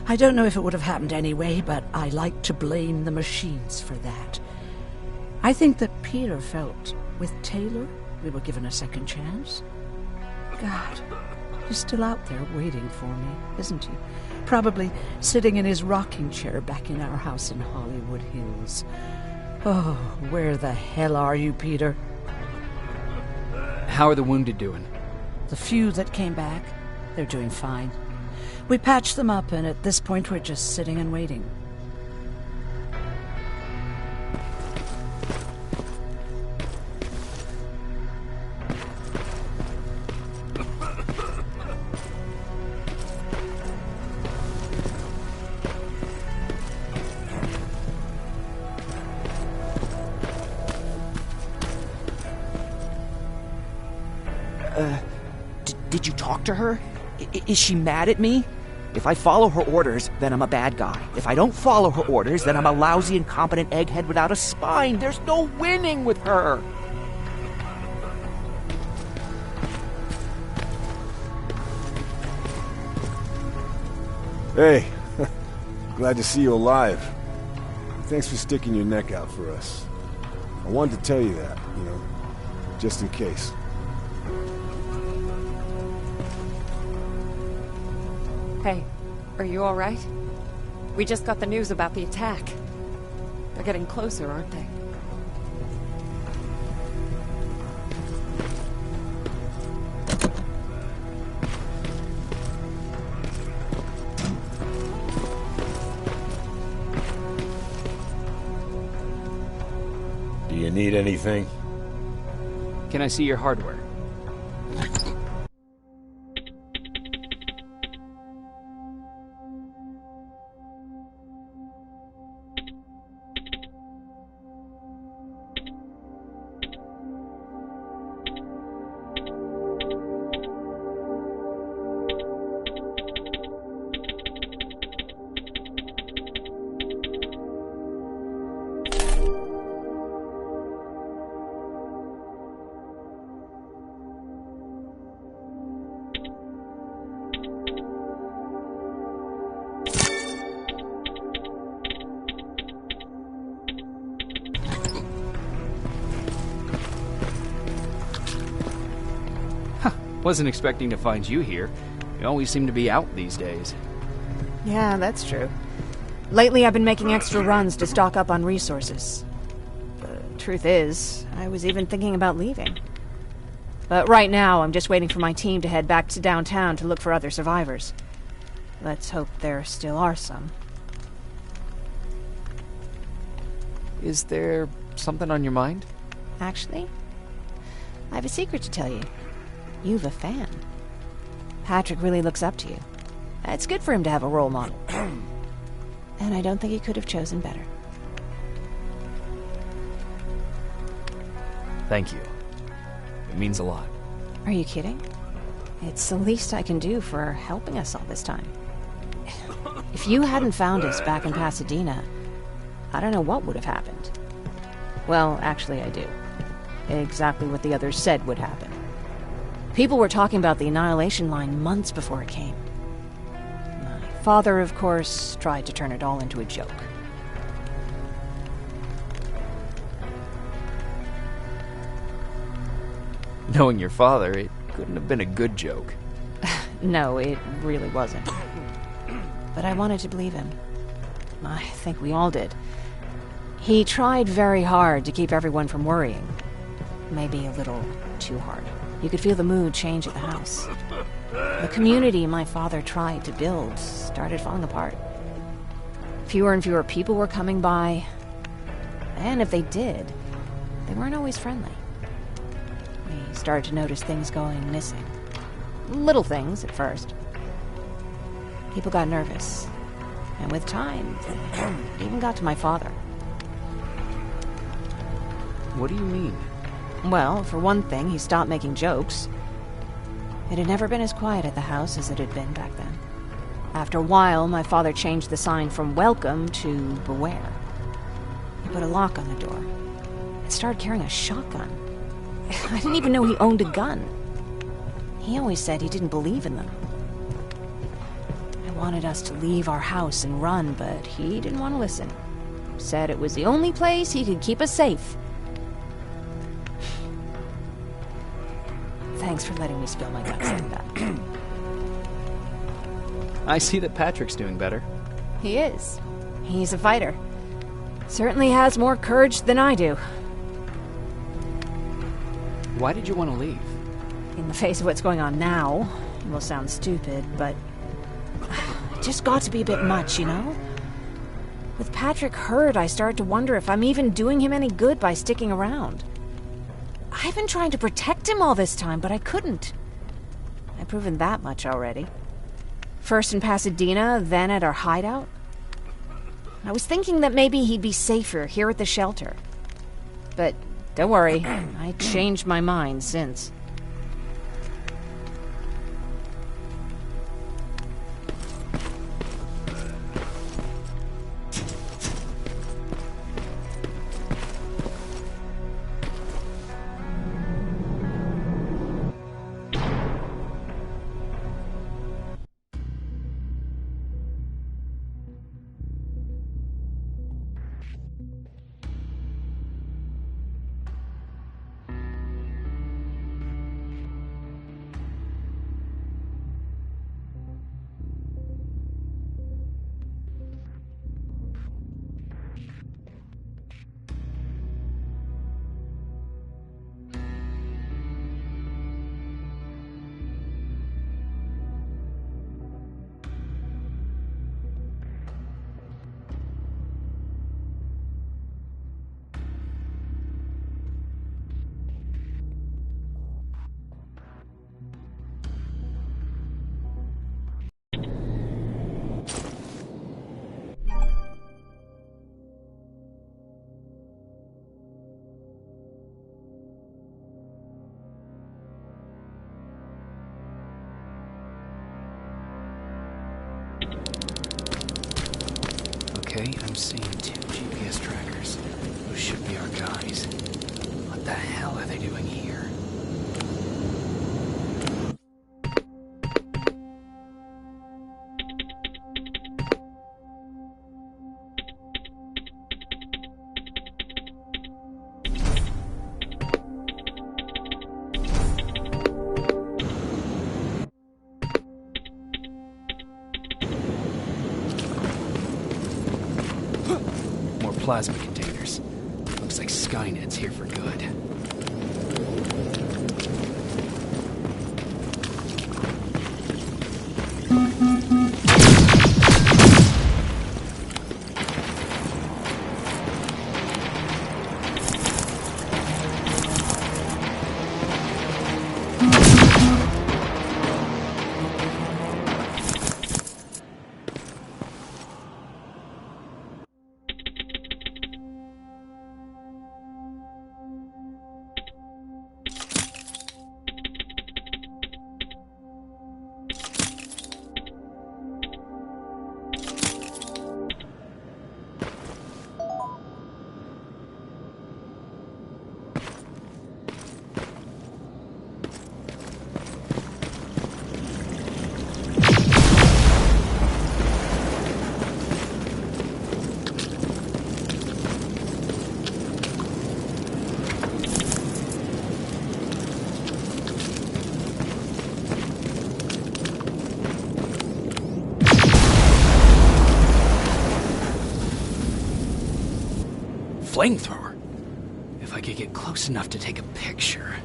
D: I don't know if it would have happened anyway, but I like to blame the machines for that. I think that Peter felt with Taylor we were given a second chance. God, he's still out there waiting for me, isn't he? Probably sitting in his rocking chair back in our house in Hollywood Hills. Oh, where the hell are you, Peter?
J: How are the wounded doing?
D: The few that came back, they're doing fine. We patched them up, and at this point we're just sitting and waiting.
Q: Did you talk to her? Is she mad at me? If I follow her orders, then I'm a bad guy. If I don't follow her orders, then I'm a lousy, incompetent egghead without a spine. There's no winning with her.
E: Hey, glad to see you alive. Thanks for sticking your neck out for us. I wanted to tell you that, just in case.
F: Hey, are you all right? We just got the news about the attack. They're getting closer, aren't they?
L: Do you need anything?
J: Can I see your hardware? Wasn't expecting to find you here. You always seem to be out these days.
A: Yeah, that's true. Lately I've been making extra runs to stock up on resources. The truth is, I was even thinking about leaving. But right now I'm just waiting for my team to head back to downtown to look for other survivors. Let's hope there still are some.
J: Is there something on your mind?
A: Actually, I have a secret to tell you. You've a fan. Patrick really looks up to you. It's good for him to have a role model. And I don't think he could have chosen better.
J: Thank you. It means a lot.
A: Are you kidding? It's the least I can do for helping us all this time. If you hadn't found us back in Pasadena, I don't know what would have happened. Well, actually I do. Exactly what the others said would happen. People were talking about the Annihilation Line months before it came. My father, of course, tried to turn it all into a joke.
J: Knowing your father, it couldn't have been a good joke.
A: No, it really wasn't. But I wanted to believe him. I think we all did. He tried very hard to keep everyone from worrying. Maybe a little too hard. You could feel the mood change at the house. The community my father tried to build started falling apart. Fewer and fewer people were coming by, and if they did, they weren't always friendly. We started to notice things going missing. Little things at first. People got nervous, and with time, it even got to my father.
J: What do you mean?
A: Well, for one thing, he stopped making jokes. It had never been as quiet at the house as it had been back then. After a while, my father changed the sign from welcome to beware. He put a lock on the door and started carrying a shotgun. I didn't even know he owned a gun. He always said he didn't believe in them. I wanted us to leave our house and run, but he didn't want to listen. Said it was the only place he could keep us safe. Thanks for letting me spill my guts like that.
J: I see that Patrick's doing better.
A: He is. He's a fighter. Certainly has more courage than I do.
J: Why did you want to leave?
A: In the face of what's going on now, it will sound stupid, but it just got to be a bit much, you know? With Patrick hurt, I started to wonder if I'm even doing him any good by sticking around. I've been trying to protect him all this time, but I couldn't. I've proven that much already. First in Pasadena, then at our hideout. I was thinking that maybe he'd be safer here at the shelter. But don't worry, I changed my mind since.
C: Okay, I'm seeing 2 GPS trackers. Those should be our guys. What the hell are they doing here? Plasma containers. Looks like Skynet's here for good. Flamethrower? If I could get close enough to take a picture.